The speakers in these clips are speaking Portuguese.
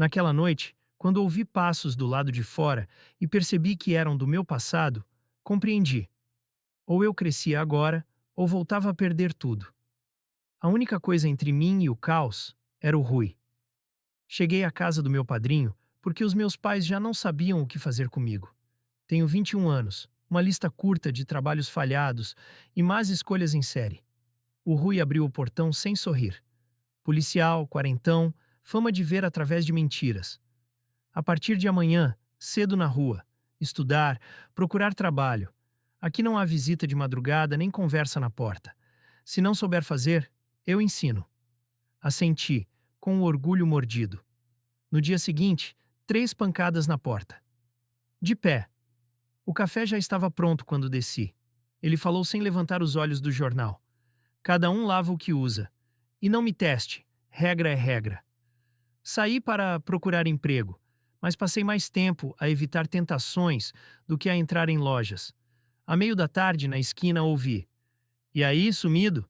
Naquela noite, quando ouvi passos do lado de fora e percebi que eram do meu passado, compreendi. Ou eu crescia agora, ou voltava a perder tudo. A única coisa entre mim e o caos era o Rui. Cheguei à casa do meu padrinho porque os meus pais já não sabiam o que fazer comigo. Tenho 21 anos, uma lista curta de trabalhos falhados e más escolhas em série. O Rui abriu o portão sem sorrir. Policial, quarentão, fama de ver através de mentiras. A partir de amanhã, cedo na rua, estudar, procurar trabalho. Aqui não há visita de madrugada nem conversa na porta. Se não souber fazer, eu ensino. Assenti, com o orgulho mordido. No dia seguinte, 3 pancadas na porta. De pé. O café já estava pronto quando desci. Ele falou sem levantar os olhos do jornal. Cada um lava o que usa. E não me teste. Regra é regra. Saí para procurar emprego, mas passei mais tempo a evitar tentações do que a entrar em lojas. À meio da tarde, na esquina, ouvi: "E aí, sumido?"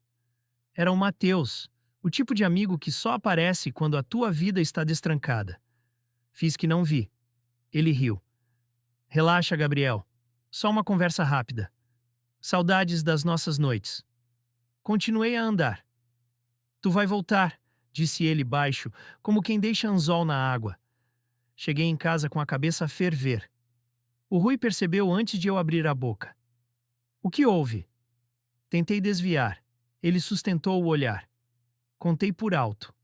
Era o Mateus, o tipo de amigo que só aparece quando a tua vida está destrancada. Fiz que não vi. Ele riu. "Relaxa, Gabriel. Só uma conversa rápida. Saudades das nossas noites." Continuei a andar. "Tu vai voltar", disse ele baixo, como quem deixa anzol na água. Cheguei em casa com a cabeça a ferver. O Rui percebeu antes de eu abrir a boca. "O que houve?" Tentei desviar. Ele sustentou o olhar. Contei por alto.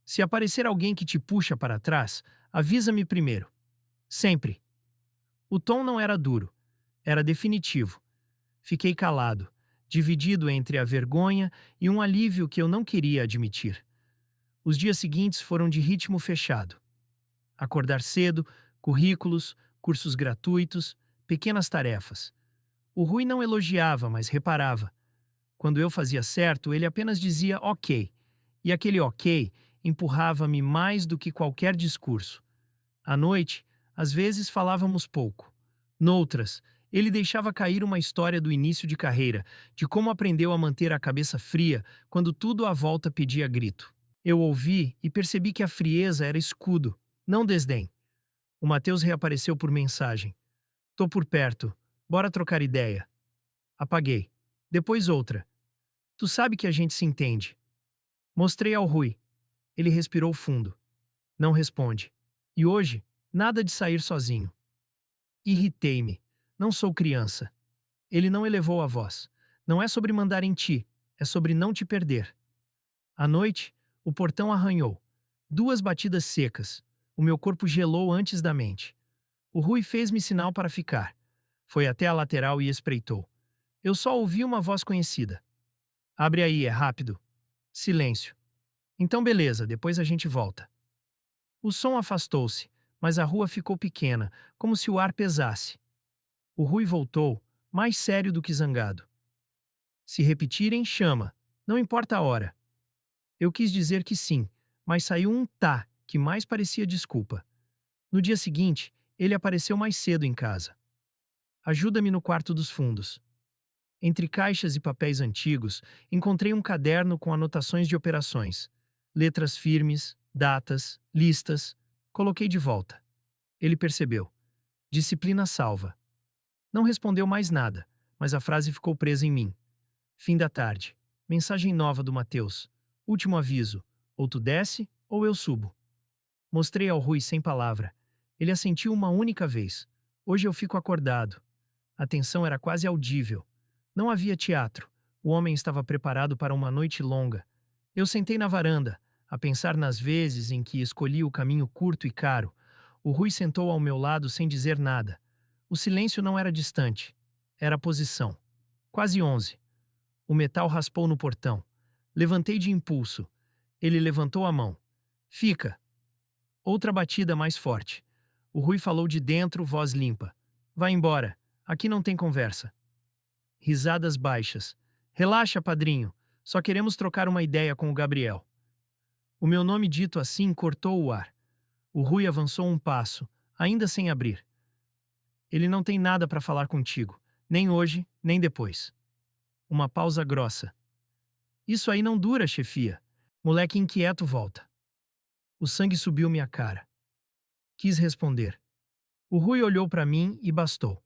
"Se aparecer alguém que te puxa para trás, avisa-me primeiro. Sempre." O tom não era duro. Era definitivo. Fiquei calado, dividido entre a vergonha e um alívio que eu não queria admitir. Os dias seguintes foram de ritmo fechado. Acordar cedo, currículos, cursos gratuitos, pequenas tarefas. O Rui não elogiava, mas reparava. Quando eu fazia certo, ele apenas dizia ok. E aquele ok empurrava-me mais do que qualquer discurso. À noite, às vezes falávamos pouco. Noutras, ele deixava cair uma história do início de carreira, de como aprendeu a manter a cabeça fria quando tudo à volta pedia grito. Eu ouvi e percebi que a frieza era escudo, não desdém. O Mateus reapareceu por mensagem. "Tô por perto. Bora trocar ideia." Apaguei. Depois outra. "Tu sabe que a gente se entende." Mostrei ao Rui. Ele respirou fundo. Não responde. E hoje, nada de sair sozinho. Irritei-me. Não sou criança. Ele não elevou a voz. "Não é sobre mandar em ti, é sobre não te perder." À noite, o portão arranhou. 2 batidas secas. O meu corpo gelou antes da mente. O Rui fez-me sinal para ficar. Foi até a lateral e espreitou. Eu só ouvi uma voz conhecida. "Abre aí, é rápido." Silêncio. "Então beleza, depois a gente volta." O som afastou-se, mas a rua ficou pequena, como se o ar pesasse. O Rui voltou, mais sério do que zangado. "Se repetirem, chama. Não importa a hora." Eu quis dizer que sim, mas saiu um tá que mais parecia desculpa. No dia seguinte, ele apareceu mais cedo em casa. "Ajuda-me no quarto dos fundos." Entre caixas e papéis antigos, encontrei um caderno com anotações de operações. Letras firmes, datas, listas. Coloquei de volta. Ele percebeu. Disciplina salva. Não respondeu mais nada, mas a frase ficou presa em mim. Fim da tarde. Mensagem nova do Mateus. Último aviso. Ou tu desce, ou eu subo. Mostrei ao Rui sem palavra. Ele assentiu uma única vez. Hoje eu fico acordado. A tensão era quase audível. Não havia teatro. O homem estava preparado para uma noite longa. Eu sentei na varanda, a pensar nas vezes em que escolhi o caminho curto e caro. O Rui sentou ao meu lado sem dizer nada. O silêncio não era distante. Era a posição. Quase 11. O metal raspou no portão. Levantei de impulso. Ele levantou a mão. "Fica." Outra batida mais forte. O Rui falou de dentro, voz limpa. "Vai embora. Aqui não tem conversa." Risadas baixas. "Relaxa, padrinho. Só queremos trocar uma ideia com o Gabriel." O meu nome dito assim cortou o ar. O Rui avançou um passo, ainda sem abrir. "Ele não tem nada para falar contigo. Nem hoje, nem depois." Uma pausa grossa. "Isso aí não dura, chefia." Moleque inquieto volta. O sangue subiu minha cara. Quis responder. O Rui olhou para mim e bastou.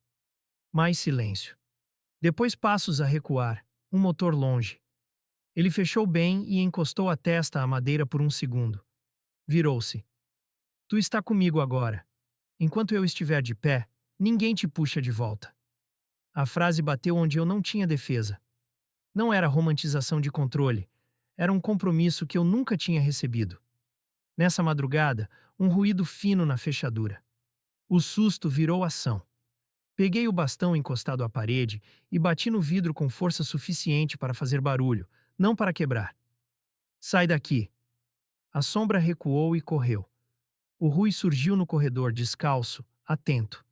Mais silêncio. Depois passos a recuar, um motor longe. Ele fechou bem e encostou a testa à madeira por um segundo. Virou-se. Tu está comigo agora. Enquanto eu estiver de pé, ninguém te puxa de volta. A frase bateu onde eu não tinha defesa. Não era romantização de controle. Era um compromisso que eu nunca tinha recebido. Nessa madrugada, um ruído fino na fechadura. O susto virou ação. Peguei o bastão encostado à parede e bati no vidro com força suficiente para fazer barulho, não para quebrar. Sai daqui! A sombra recuou e correu. O Rui surgiu no corredor descalço, atento.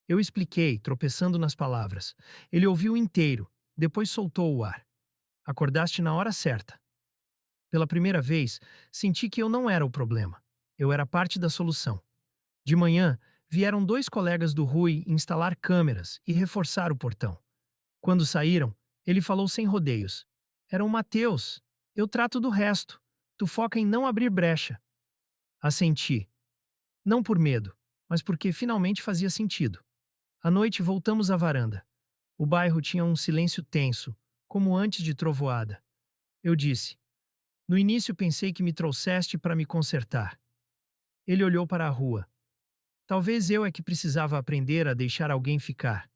Eu expliquei, tropeçando nas palavras. Ele ouviu inteiro, depois soltou o ar. Acordaste na hora certa. Pela primeira vez, senti que eu não era o problema. Eu era parte da solução. De manhã, vieram 2 colegas do Rui instalar câmeras e reforçar o portão. Quando saíram, ele falou sem rodeios. Era o Mateus. Eu trato do resto. Tu foca em não abrir brecha. Assenti. Não por medo, mas porque finalmente fazia sentido. À noite voltamos à varanda. O bairro tinha um silêncio tenso, como antes de trovoada. Eu disse: no início pensei que me trouxeste para me consertar. Ele olhou para a rua. Talvez eu é que precisava aprender a deixar alguém ficar.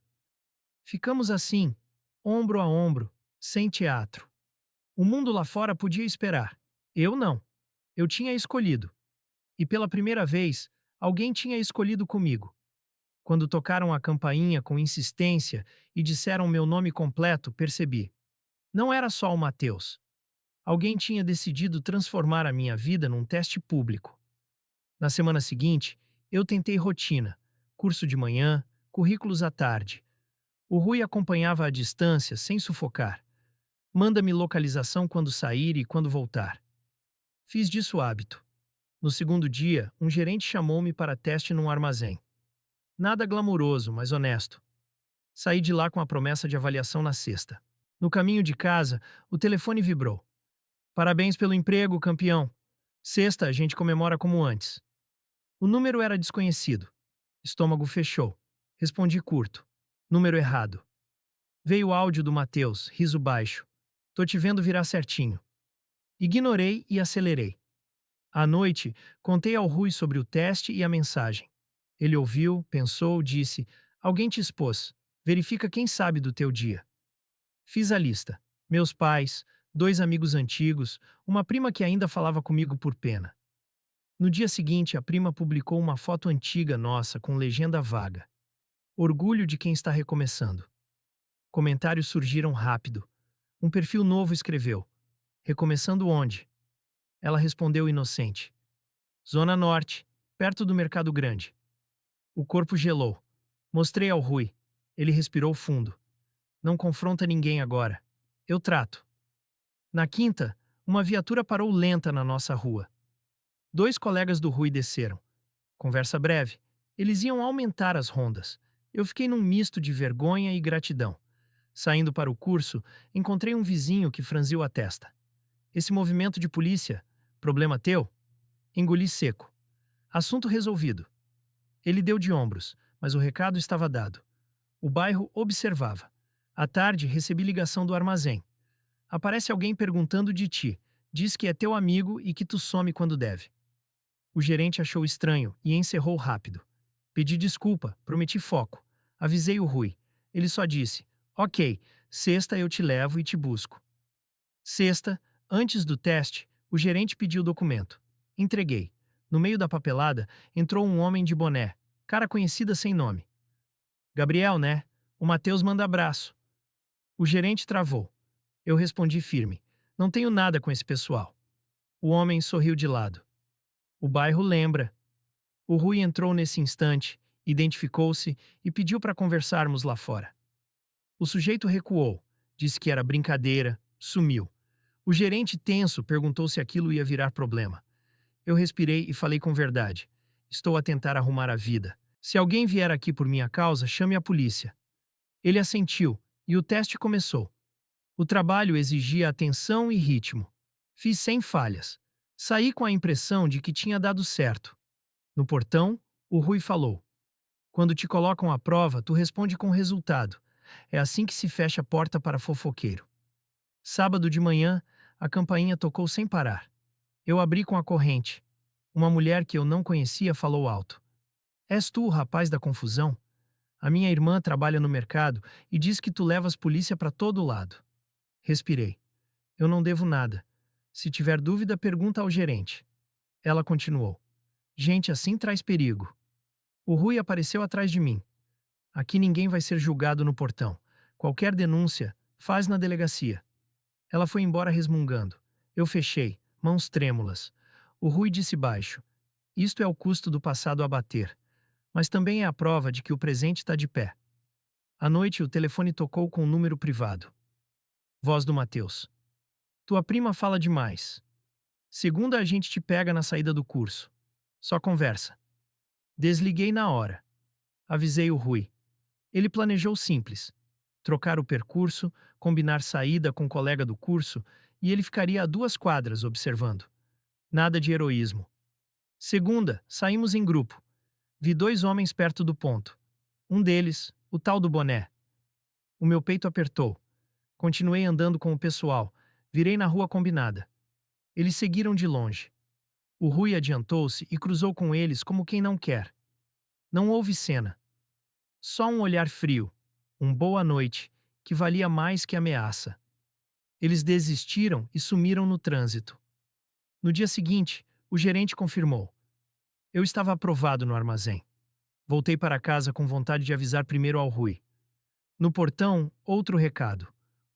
Ficamos assim, ombro a ombro, sem teatro. O mundo lá fora podia esperar. Eu não. Eu tinha escolhido. E pela primeira vez, alguém tinha escolhido comigo. Quando tocaram a campainha com insistência e disseram meu nome completo, percebi. Não era só o Mateus. Alguém tinha decidido transformar a minha vida num teste público. Na semana seguinte, eu tentei rotina, curso de manhã, currículos à tarde. O Rui acompanhava à distância, sem sufocar. Manda-me localização quando sair e quando voltar. Fiz disso hábito. No segundo dia, um gerente chamou-me para teste num armazém. Nada glamuroso, mas honesto. Saí de lá com a promessa de avaliação na sexta. No caminho de casa, o telefone vibrou. Parabéns pelo emprego, campeão. Sexta, a gente comemora como antes. O número era desconhecido. Estômago fechou. Respondi curto. Número errado. Veio o áudio do Mateus, riso baixo. Tô te vendo virar certinho. Ignorei e acelerei. À noite, contei ao Rui sobre o teste e a mensagem. Ele ouviu, pensou, disse: alguém te expôs. Verifica quem sabe do teu dia. Fiz a lista. Meus pais, 2 amigos antigos, uma prima que ainda falava comigo por pena. No dia seguinte, a prima publicou uma foto antiga nossa com legenda vaga. Orgulho de quem está recomeçando. Comentários surgiram rápido. Um perfil novo escreveu: recomeçando onde? Ela respondeu inocente: Zona Norte, perto do Mercado Grande. O corpo gelou. Mostrei ao Rui. Ele respirou fundo. Não confronta ninguém agora. Eu trato. Na quinta, uma viatura parou lenta na nossa rua. 2 colegas do Rui desceram. Conversa breve. Eles iam aumentar as rondas. Eu fiquei num misto de vergonha e gratidão. Saindo para o curso, encontrei um vizinho que franziu a testa. Esse movimento de polícia, problema teu? Engoli seco. Assunto resolvido. Ele deu de ombros, mas o recado estava dado. O bairro observava. À tarde, recebi ligação do armazém. Aparece alguém perguntando de ti. Diz que é teu amigo e que tu some quando deve. O gerente achou estranho e encerrou rápido. Pedi desculpa, prometi foco. Avisei o Rui. Ele só disse: ok, sexta eu te levo e te busco. Sexta, antes do teste, o gerente pediu o documento. Entreguei. No meio da papelada, entrou um homem de boné, cara conhecida sem nome. Gabriel, né? O Mateus manda abraço. O gerente travou. Eu respondi firme: não tenho nada com esse pessoal. O homem sorriu de lado. O bairro lembra. O Rui entrou nesse instante, identificou-se e pediu para conversarmos lá fora. O sujeito recuou, disse que era brincadeira, sumiu. O gerente, tenso, perguntou se aquilo ia virar problema. Eu respirei e falei com verdade. Estou a tentar arrumar a vida. Se alguém vier aqui por minha causa, chame a polícia. Ele assentiu, e o teste começou. O trabalho exigia atenção e ritmo. Fiz sem falhas. Saí com a impressão de que tinha dado certo. No portão, O Rui falou. Quando te colocam à prova, tu responde com resultado. É assim que se fecha a porta para fofoqueiro. Sábado de manhã, a campainha tocou sem parar. Eu abri com a corrente. Uma mulher que eu não conhecia falou alto. És tu o rapaz da confusão? A minha irmã trabalha no mercado e diz que tu levas polícia para todo lado. Respirei. Eu não devo nada. Se tiver dúvida, pergunta ao gerente. Ela continuou. Gente assim traz perigo. O Rui apareceu atrás de mim. Aqui ninguém vai ser julgado no portão. Qualquer denúncia, faz na delegacia. Ela foi embora resmungando. Eu fechei, mãos trêmulas. O Rui disse baixo. Isto é o custo do passado a bater. Mas também é a prova de que o presente está de pé. À noite o telefone tocou com um número privado. Voz do Mateus. Tua prima fala demais. Segunda a gente te pega na saída do curso. Só conversa. Desliguei na hora. Avisei o Rui. Ele planejou simples. Trocar o percurso, combinar saída com o colega do curso e ele ficaria a 2 quadras observando. Nada de heroísmo. Segunda, saímos em grupo. Vi 2 homens perto do ponto. Um deles, o tal do boné. O meu peito apertou. Continuei andando com o pessoal. Virei na rua combinada. Eles seguiram de longe. O Rui adiantou-se e cruzou com eles como quem não quer. Não houve cena. Só um olhar frio, um boa noite, que valia mais que ameaça. Eles desistiram e sumiram no trânsito. No dia seguinte, o gerente confirmou. Eu estava aprovado no armazém. Voltei para casa com vontade de avisar primeiro ao Rui. No portão, outro recado.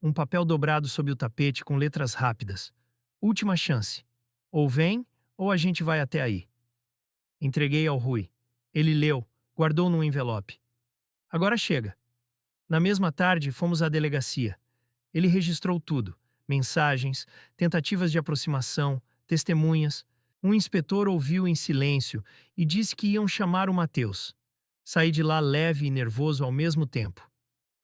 Um papel dobrado sob o tapete com letras rápidas. Última chance. Ou vem, ou a gente vai até aí. Entreguei ao Rui. Ele leu, guardou num envelope. Agora chega. Na mesma tarde, fomos à delegacia. Ele registrou tudo: mensagens, tentativas de aproximação, testemunhas. Um inspetor ouviu em silêncio e disse que iam chamar o Mateus. Saí de lá leve e nervoso ao mesmo tempo.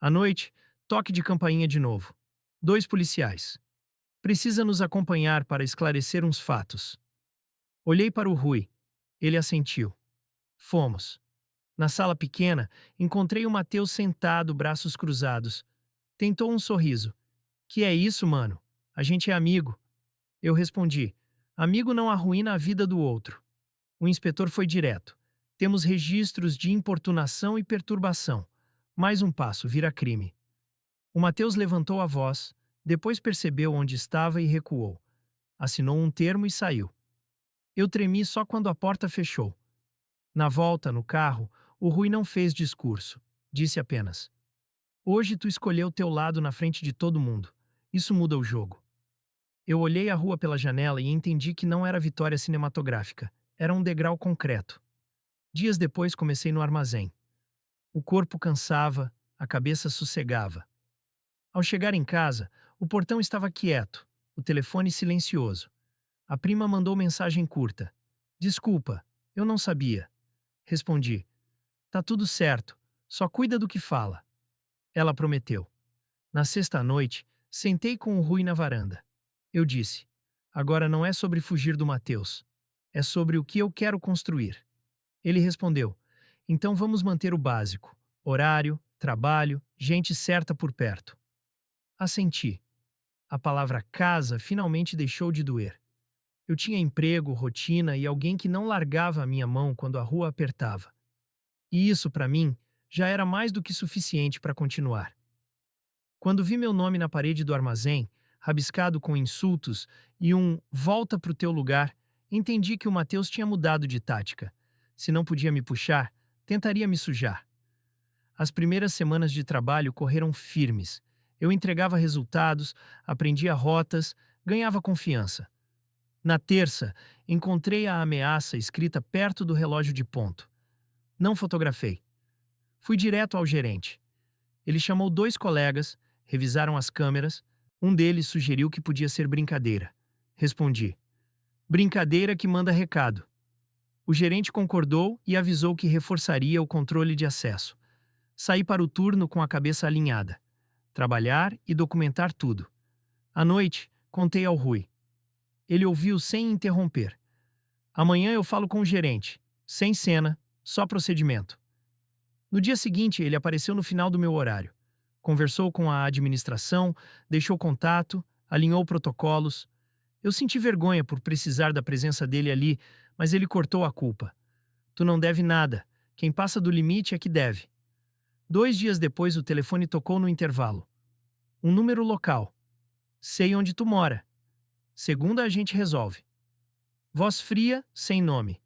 À noite, toque de campainha de novo. 2 policiais. Precisa nos acompanhar para esclarecer uns fatos. Olhei para o Rui. Ele assentiu. Fomos. Na sala pequena, encontrei o Mateus sentado, braços cruzados. Tentou um sorriso. Que é isso, mano? A gente é amigo. Eu respondi. Amigo não arruína a vida do outro. O inspetor foi direto. Temos registros de importunação e perturbação. Mais um passo, vira crime. O Mateus levantou a voz, depois percebeu onde estava e recuou. Assinou um termo e saiu. Eu tremi só quando a porta fechou. Na volta, no carro, o Rui não fez discurso. Disse apenas. Hoje tu escolheu teu lado na frente de todo mundo. Isso muda o jogo. Eu olhei a rua pela janela e entendi que não era vitória cinematográfica. Era um degrau concreto. Dias depois comecei no armazém. O corpo cansava, a cabeça sossegava. Ao chegar em casa, o portão estava quieto, o telefone silencioso. A prima mandou mensagem curta. Desculpa, eu não sabia. Respondi. Tá tudo certo, só cuida do que fala. Ela prometeu. Na sexta noite, sentei com o Rui na varanda. Eu disse, agora não é sobre fugir do Mateus. É sobre o que eu quero construir. Ele respondeu, então vamos manter o básico. Horário, trabalho, gente certa por perto. Assenti. A palavra casa finalmente deixou de doer. Eu tinha emprego, rotina e alguém que não largava a minha mão quando a rua apertava. E isso, para mim, já era mais do que suficiente para continuar. Quando vi meu nome na parede do armazém, rabiscado com insultos e um "volta pro teu lugar", entendi que o Mateus tinha mudado de tática. Se não podia me puxar, tentaria me sujar. As primeiras semanas de trabalho correram firmes. Eu entregava resultados, aprendia rotas, ganhava confiança. Na terça, encontrei a ameaça escrita perto do relógio de ponto. Não fotografei. Fui direto ao gerente. Ele chamou 2 colegas, revisaram as câmeras. Um deles sugeriu que podia ser brincadeira. Respondi. Brincadeira que manda recado. O gerente concordou e avisou que reforçaria o controle de acesso. Saí para o turno com a cabeça alinhada. Trabalhar e documentar tudo. À noite, contei ao Rui. Ele ouviu sem interromper. Amanhã eu falo com o gerente. Sem cena, só procedimento. No dia seguinte, ele apareceu no final do meu horário. Conversou com a administração, deixou contato, alinhou protocolos. Eu senti vergonha por precisar da presença dele ali, mas ele cortou a culpa. Tu não deve nada. Quem passa do limite é que deve. 2 dias depois, o telefone tocou no intervalo. Um número local. Sei onde tu mora. Segunda a gente resolve. Voz fria, sem nome.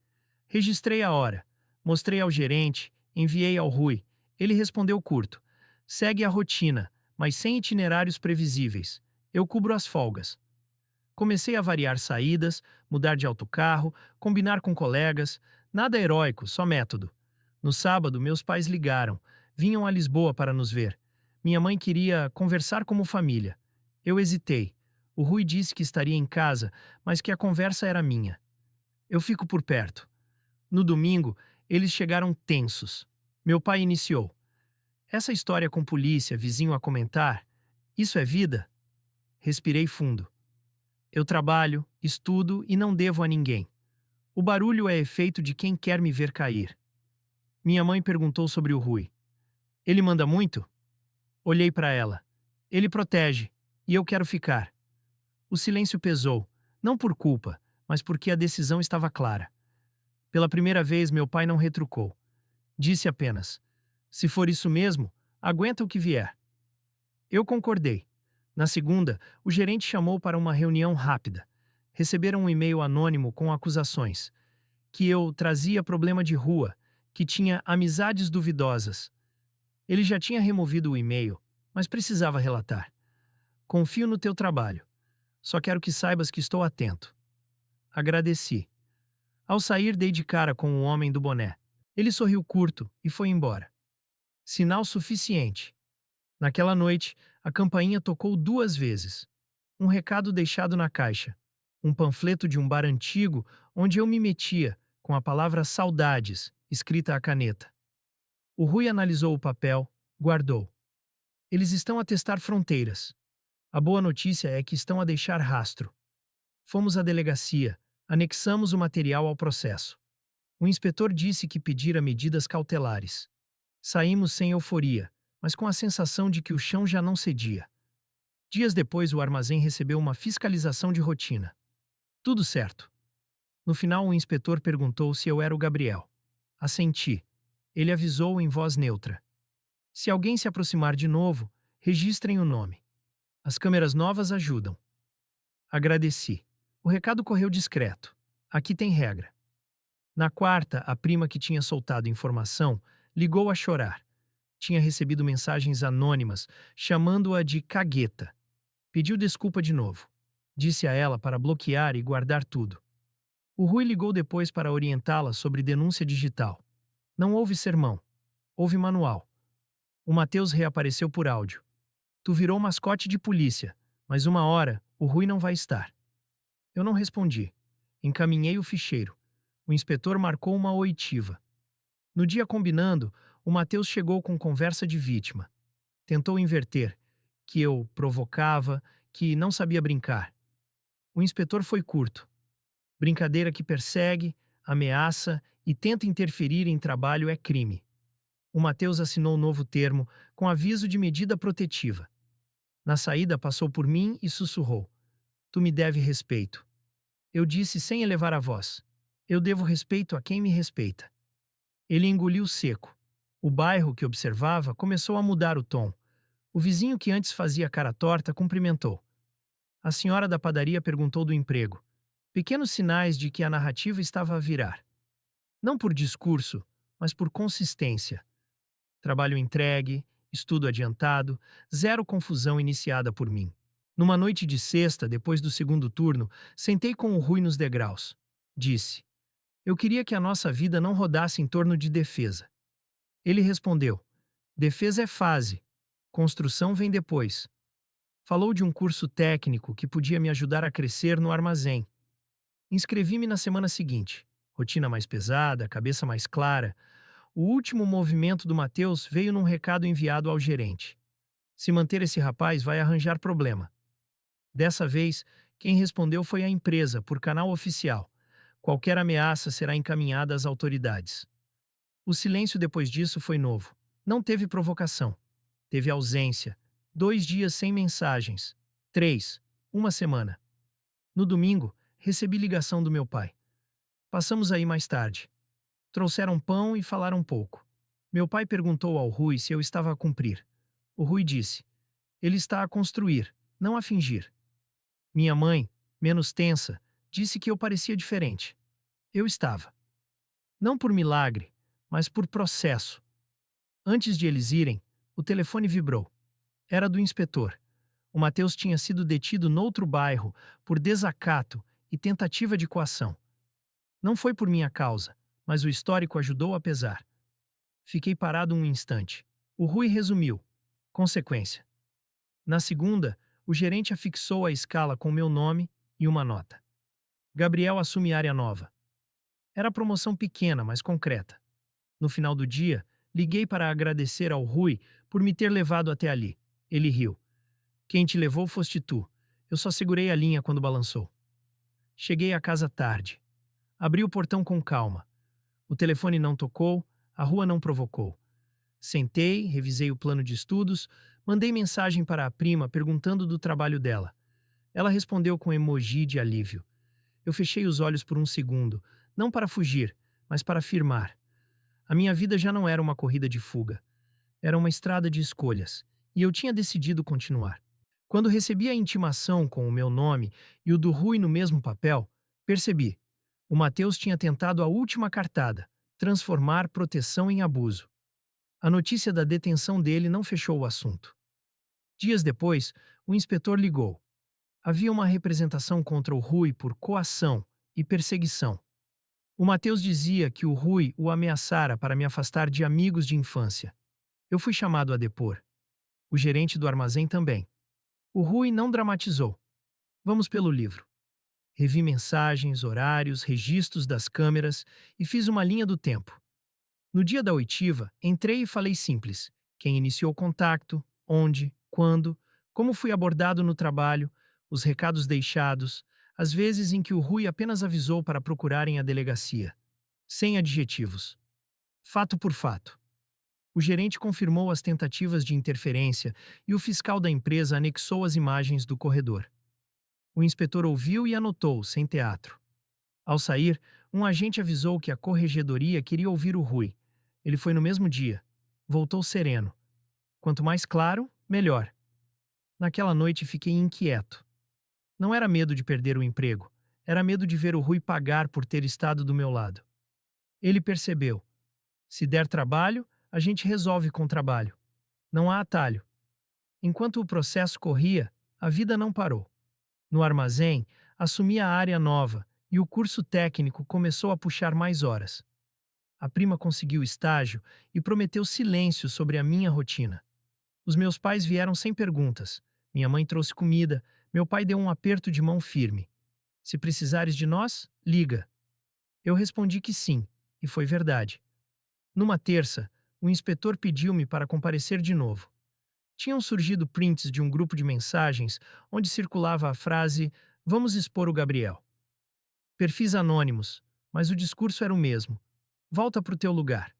Registrei a hora. Mostrei ao gerente, enviei ao Rui. Ele respondeu curto. Segue a rotina, mas sem itinerários previsíveis. Eu cubro as folgas. Comecei a variar saídas, mudar de autocarro, combinar com colegas. Nada heróico, só método. No sábado, meus pais ligaram. Vinham a Lisboa para nos ver. Minha mãe queria conversar como família. Eu hesitei. O Rui disse que estaria em casa, mas que a conversa era minha. Eu fico por perto. No domingo, eles chegaram tensos. Meu pai iniciou. Essa história com polícia, vizinho a comentar, isso é vida? Respirei fundo. Eu trabalho, estudo e não devo a ninguém. O barulho é efeito de quem quer me ver cair. Minha mãe perguntou sobre o Rui. Ele manda muito? Olhei para ela. Ele protege, e eu quero ficar. O silêncio pesou, não por culpa, mas porque a decisão estava clara. Pela primeira vez, meu pai não retrucou. Disse apenas: se for isso mesmo, aguenta o que vier. Eu concordei. Na segunda, o gerente chamou para uma reunião rápida. Receberam um e-mail anônimo com acusações. Que eu trazia problema de rua, que tinha amizades duvidosas. Ele já tinha removido o e-mail, mas precisava relatar. Confio no teu trabalho. Só quero que saibas que estou atento. Agradeci. Ao sair, dei de cara com o homem do boné. Ele sorriu curto e foi embora. Sinal suficiente. Naquela noite, a campainha tocou 2 vezes. Um recado deixado na caixa. Um panfleto de um bar antigo onde eu me metia, com a palavra saudades, escrita à caneta. O Rui analisou o papel, guardou. Eles estão a testar fronteiras. A boa notícia é que estão a deixar rastro. Fomos à delegacia, anexamos o material ao processo. O inspetor disse que pedira medidas cautelares. Saímos sem euforia, mas com a sensação de que o chão já não cedia. Dias depois, o armazém recebeu uma fiscalização de rotina. Tudo certo. No final, o inspetor perguntou se eu era o Gabriel. Assenti. Ele avisou em voz neutra. Se alguém se aproximar de novo, registrem o nome. As câmeras novas ajudam. Agradeci. O recado correu discreto. Aqui tem regra. Na quarta, a prima que tinha soltado informação ligou a chorar. Tinha recebido mensagens anônimas, chamando-a de cagueta. Pediu desculpa de novo. Disse a ela para bloquear e guardar tudo. O Rui ligou depois para orientá-la sobre denúncia digital. Não houve sermão. Houve manual. O Matheus reapareceu por áudio. Tu virou mascote de polícia, mas uma hora o Rui não vai estar. Eu não respondi. Encaminhei o ficheiro. O inspetor marcou uma oitiva. No dia combinando, o Matheus chegou com conversa de vítima. Tentou inverter, que eu provocava, que não sabia brincar. O inspetor foi curto. Brincadeira que persegue, ameaça e tenta interferir em trabalho é crime. O Matheus assinou um novo termo com aviso de medida protetiva. Na saída passou por mim e sussurrou. Tu me deve respeito. Eu disse sem elevar a voz. Eu devo respeito a quem me respeita. Ele engoliu seco. O bairro que observava começou a mudar o tom. O vizinho que antes fazia cara torta cumprimentou. A senhora da padaria perguntou do emprego. Pequenos sinais de que a narrativa estava a virar. Não por discurso, mas por consistência. Trabalho entregue, estudo adiantado, zero confusão iniciada por mim. Numa noite de sexta, depois do segundo turno, sentei com o Rui nos degraus. Disse: eu queria que a nossa vida não rodasse em torno de defesa. Ele respondeu: defesa é fase, construção vem depois. Falou de um curso técnico que podia me ajudar a crescer no armazém. Inscrevi-me na semana seguinte. Rotina mais pesada, cabeça mais clara. O último movimento do Matheus veio num recado enviado ao gerente. Se manter esse rapaz vai arranjar problema. Dessa vez, quem respondeu foi a empresa, por canal oficial. Qualquer ameaça será encaminhada às autoridades. O silêncio depois disso foi novo. Não teve provocação. Teve ausência. 2 dias sem mensagens. 3. Uma semana. No domingo, recebi ligação do meu pai. Passamos aí mais tarde. Trouxeram pão e falaram um pouco. Meu pai perguntou ao Rui se eu estava a cumprir. O Rui disse: ele está a construir, não a fingir. Minha mãe, menos tensa, disse que eu parecia diferente. Eu estava. Não por milagre, mas por processo. Antes de eles irem, o telefone vibrou. Era do inspetor. O Matheus tinha sido detido noutro bairro por desacato e tentativa de coação. Não foi por minha causa, mas o histórico ajudou a pesar. Fiquei parado um instante. O Rui resumiu. Consequência. Na segunda, o gerente afixou a escala com meu nome e uma nota. Gabriel assume área nova. Era promoção pequena, mas concreta. No final do dia, liguei para agradecer ao Rui por me ter levado até ali. Ele riu. Quem te levou foste tu. Eu só segurei a linha quando balançou. Cheguei à casa tarde. Abri o portão com calma. O telefone não tocou, a rua não provocou. Sentei, revisei o plano de estudos, mandei mensagem para a prima perguntando do trabalho dela. Ela respondeu com emoji de alívio. Eu fechei os olhos por um segundo, não para fugir, mas para afirmar. A minha vida já não era uma corrida de fuga. Era uma estrada de escolhas, e eu tinha decidido continuar. Quando recebi a intimação com o meu nome e o do Rui no mesmo papel, percebi. O Matheus tinha tentado a última cartada, transformar proteção em abuso. A notícia da detenção dele não fechou o assunto. Dias depois, o inspetor ligou. Havia uma representação contra o Rui por coação e perseguição. O Matheus dizia que o Rui o ameaçara para me afastar de amigos de infância. Eu fui chamado a depor. O gerente do armazém também. O Rui não dramatizou. Vamos pelo livro. Revi mensagens, horários, registros das câmeras e fiz uma linha do tempo. No dia da oitiva, entrei e falei simples. Quem iniciou o contato, onde, quando, como fui abordado no trabalho, os recados deixados, as vezes em que o Rui apenas avisou para procurarem a delegacia. Sem adjetivos. Fato por fato. O gerente confirmou as tentativas de interferência e o fiscal da empresa anexou as imagens do corredor. O inspetor ouviu e anotou, sem teatro. Ao sair, um agente avisou que a corregedoria queria ouvir o Rui. Ele foi no mesmo dia. Voltou sereno. Quanto mais claro, melhor. Naquela noite fiquei inquieto. Não era medo de perder o emprego. Era medo de ver o Rui pagar por ter estado do meu lado. Ele percebeu. Se der trabalho, a gente resolve com trabalho. Não há atalho. Enquanto o processo corria, a vida não parou. No armazém, assumi a área nova e o curso técnico começou a puxar mais horas. A prima conseguiu estágio e prometeu silêncio sobre a minha rotina. Os meus pais vieram sem perguntas. Minha mãe trouxe comida, meu pai deu um aperto de mão firme. Se precisares de nós, liga. Eu respondi que sim, e foi verdade. Numa terça, o inspetor pediu-me para comparecer de novo. Tinham surgido prints de um grupo de mensagens onde circulava a frase "Vamos expor o Gabriel". Perfis anônimos, mas o discurso era o mesmo. Volta para o teu lugar.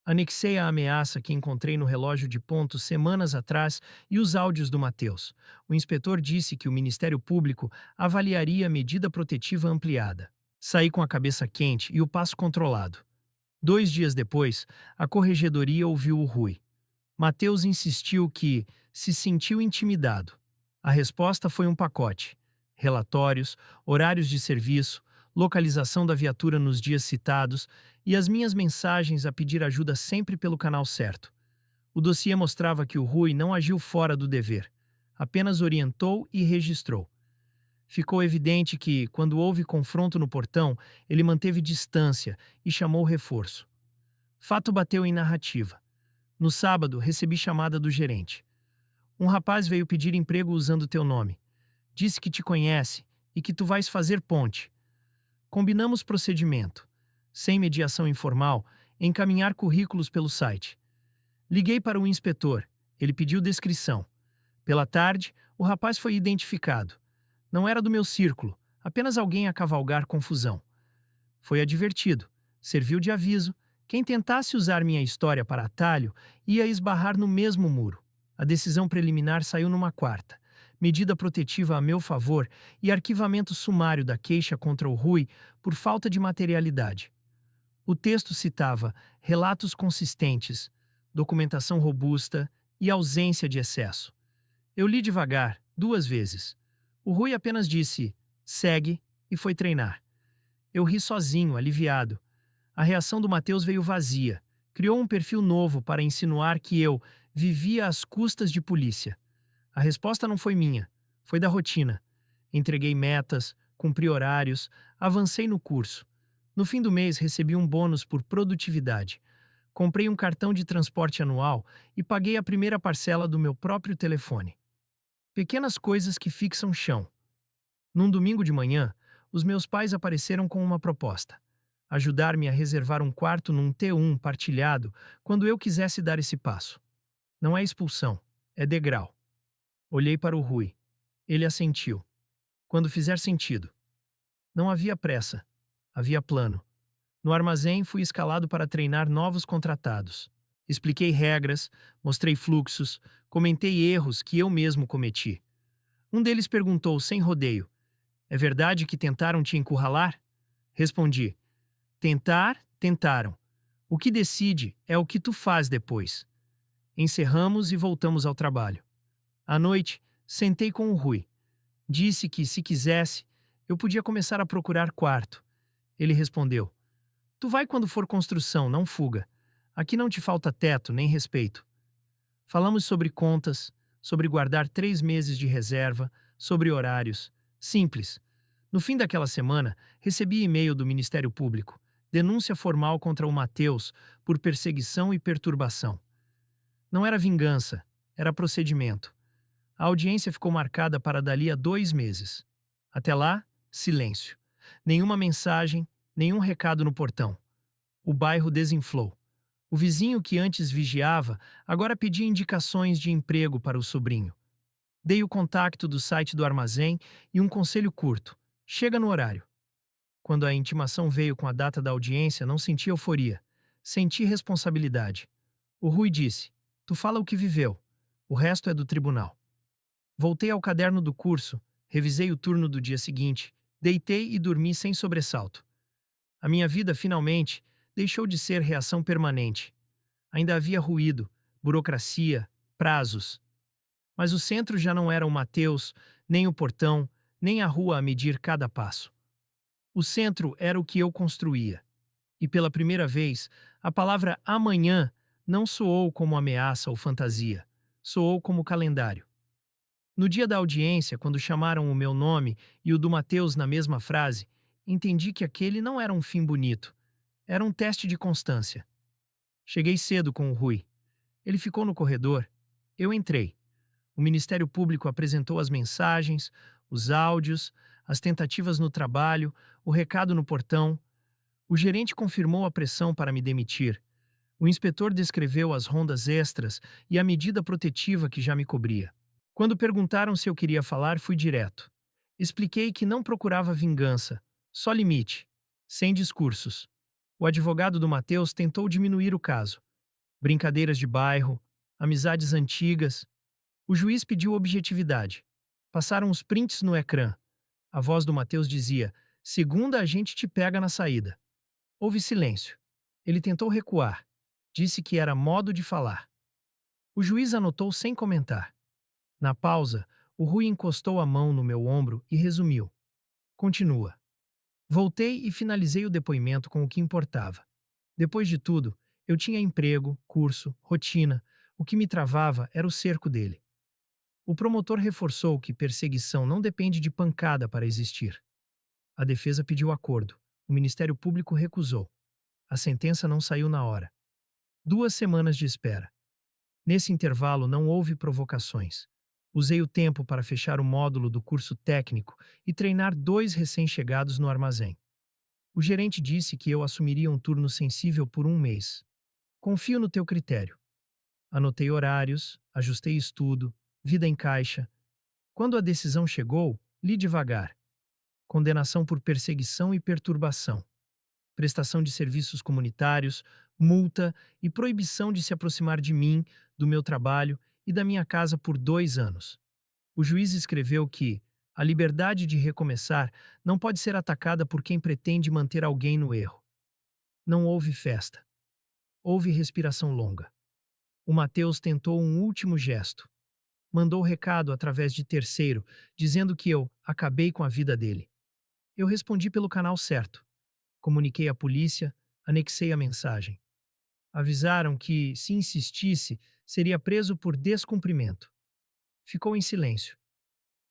Anexei a ameaça que encontrei no relógio de ponto semanas atrás e os áudios do Matheus. O inspetor disse que o Ministério Público avaliaria a medida protetiva ampliada. Saí com a cabeça quente e o passo controlado. 2 dias depois, a corregedoria ouviu o Rui. Matheus insistiu que se sentiu intimidado. A resposta foi um pacote: relatórios, horários de serviço, localização da viatura nos dias citados e as minhas mensagens a pedir ajuda sempre pelo canal certo. O dossiê mostrava que o Rui não agiu fora do dever, apenas orientou e registrou. Ficou evidente que, quando houve confronto no portão, ele manteve distância e chamou reforço. Fato bateu em narrativa. No sábado, recebi chamada do gerente. Um rapaz veio pedir emprego usando teu nome. Disse que te conhece e que tu vais fazer ponte. Combinamos procedimento. Sem mediação informal, encaminhar currículos pelo site. Liguei para o inspetor. Ele pediu descrição. Pela tarde, o rapaz foi identificado. Não era do meu círculo, apenas alguém a cavalgar confusão. Foi advertido. Serviu de aviso. Quem tentasse usar minha história para atalho ia esbarrar no mesmo muro. A decisão preliminar saiu numa quarta. Medida protetiva a meu favor e arquivamento sumário da queixa contra o Rui por falta de materialidade. O texto citava relatos consistentes, documentação robusta e ausência de excesso. Eu li devagar, 2 vezes. O Rui apenas disse, segue, e foi treinar. Eu ri sozinho, aliviado. A reação do Mateus veio vazia. Criou um perfil novo para insinuar que eu vivia às custas de polícia. A resposta não foi minha, foi da rotina. Entreguei metas, cumpri horários, avancei no curso. No fim do mês recebi um bônus por produtividade. Comprei um cartão de transporte anual e paguei a primeira parcela do meu próprio telefone. Pequenas coisas que fixam chão. Num domingo de manhã, os meus pais apareceram com uma proposta: ajudar-me a reservar um quarto num T1 partilhado quando eu quisesse dar esse passo. Não é expulsão, é degrau. Olhei para o Rui. Ele assentiu. Quando fizer sentido. Não havia pressa. Havia plano. No armazém, fui escalado para treinar novos contratados. Expliquei regras, mostrei fluxos, comentei erros que eu mesmo cometi. Um deles perguntou sem rodeio: é verdade que tentaram te encurralar? Respondi: tentar, tentaram. O que decide é o que tu faz depois. Encerramos e voltamos ao trabalho. À noite, sentei com o Rui. Disse que, se quisesse, eu podia começar a procurar quarto. Ele respondeu: tu vai quando for construção, não fuga. Aqui não te falta teto nem respeito. Falamos sobre contas, sobre guardar 3 meses de reserva, sobre horários. Simples. No fim daquela semana, recebi e-mail do Ministério Público. Denúncia formal contra o Mateus por perseguição e perturbação. Não era vingança, era procedimento. A audiência ficou marcada para dali a 2 meses. Até lá, silêncio. Nenhuma mensagem, nenhum recado no portão. O bairro desinflou. O vizinho que antes vigiava, agora pedia indicações de emprego para o sobrinho. Dei o contato do site do armazém e um conselho curto: chega no horário. Quando a intimação veio com a data da audiência, não senti euforia. Senti responsabilidade. O Rui disse: tu fala o que viveu. O resto é do tribunal. Voltei ao caderno do curso, revisei o turno do dia seguinte, deitei e dormi sem sobressalto. A minha vida, finalmente, deixou de ser reação permanente. Ainda havia ruído, burocracia, prazos. Mas o centro já não era o Mateus, nem o portão, nem a rua a medir cada passo. O centro era o que eu construía. E pela primeira vez, a palavra amanhã não soou como ameaça ou fantasia, soou como calendário. No dia da audiência, quando chamaram o meu nome e o do Mateus na mesma frase, entendi que aquele não era um fim bonito. Era um teste de constância. Cheguei cedo com o Rui. Ele ficou no corredor. Eu entrei. O Ministério Público apresentou as mensagens, os áudios, as tentativas no trabalho, o recado no portão. O gerente confirmou a pressão para me demitir. O inspetor descreveu as rondas extras e a medida protetiva que já me cobria. Quando perguntaram se eu queria falar, fui direto. Expliquei que não procurava vingança, só limite, sem discursos. O advogado do Mateus tentou diminuir o caso. Brincadeiras de bairro, amizades antigas. O juiz pediu objetividade. Passaram os prints no ecrã. A voz do Mateus dizia: segunda, a gente te pega na saída. Houve silêncio. Ele tentou recuar. Disse que era modo de falar. O juiz anotou sem comentar. Na pausa, o Rui encostou a mão no meu ombro e resumiu: continua. Voltei e finalizei o depoimento com o que importava. Depois de tudo, eu tinha emprego, curso, rotina. O que me travava era o cerco dele. O promotor reforçou que perseguição não depende de pancada para existir. A defesa pediu acordo. O Ministério Público recusou. A sentença não saiu na hora. 2 semanas de espera. Nesse intervalo não houve provocações. Usei o tempo para fechar o módulo do curso técnico e treinar 2 recém-chegados no armazém. O gerente disse que eu assumiria um turno sensível por 1 mês. Confio no teu critério. Anotei horários, ajustei estudo, vida em caixa. Quando a decisão chegou, li devagar. Condenação por perseguição e perturbação. prestação de serviços comunitários, multa e proibição de se aproximar de mim, do meu trabalho e da minha casa por 2 anos. O juiz escreveu que a liberdade de recomeçar não pode ser atacada por quem pretende manter alguém no erro. Não houve festa. Houve respiração longa. O Mateus tentou um último gesto. Mandou recado através de terceiro, dizendo que eu acabei com a vida dele. Eu respondi pelo canal certo. Comuniquei à polícia, anexei a mensagem. Avisaram que, se insistisse, seria preso por descumprimento. Ficou em silêncio.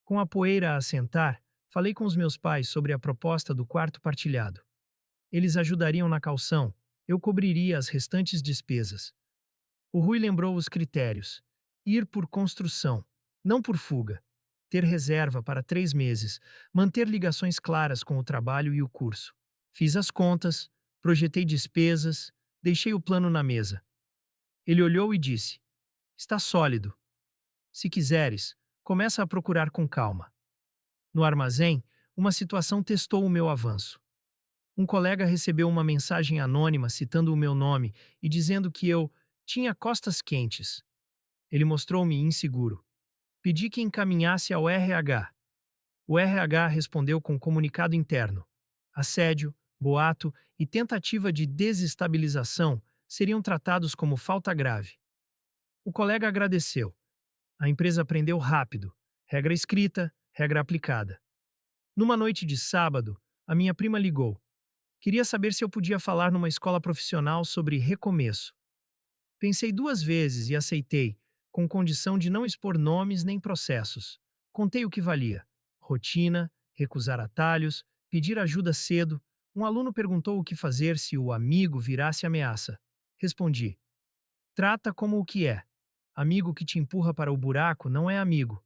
Com a poeira a assentar, falei com os meus pais sobre a proposta do quarto partilhado. Eles ajudariam na caução, eu cobriria as restantes despesas. O Rui lembrou os critérios: ir por construção, não por fuga, ter reserva para 3 meses, manter ligações claras com o trabalho e o curso. Fiz as contas, projetei despesas, deixei o plano na mesa. Ele olhou e disse: está sólido. Se quiseres, começa a procurar com calma. No armazém, uma situação testou o meu avanço. Um colega recebeu uma mensagem anônima citando o meu nome e dizendo que eu tinha costas quentes. Ele mostrou-me inseguro. Pedi que encaminhasse ao RH. O RH respondeu com comunicado interno. Assédio, boato e tentativa de desestabilização seriam tratados como falta grave. O colega agradeceu. A empresa aprendeu rápido. Regra escrita, regra aplicada. Numa noite de sábado, a minha prima ligou. Queria saber se eu podia falar numa escola profissional sobre recomeço. Pensei 2 vezes e aceitei, com condição de não expor nomes nem processos. Contei o que valia: rotina, recusar atalhos, pedir ajuda cedo. Um aluno perguntou o que fazer se o amigo virasse ameaça. Respondi: trata como o que é. Amigo que te empurra para o buraco não é amigo,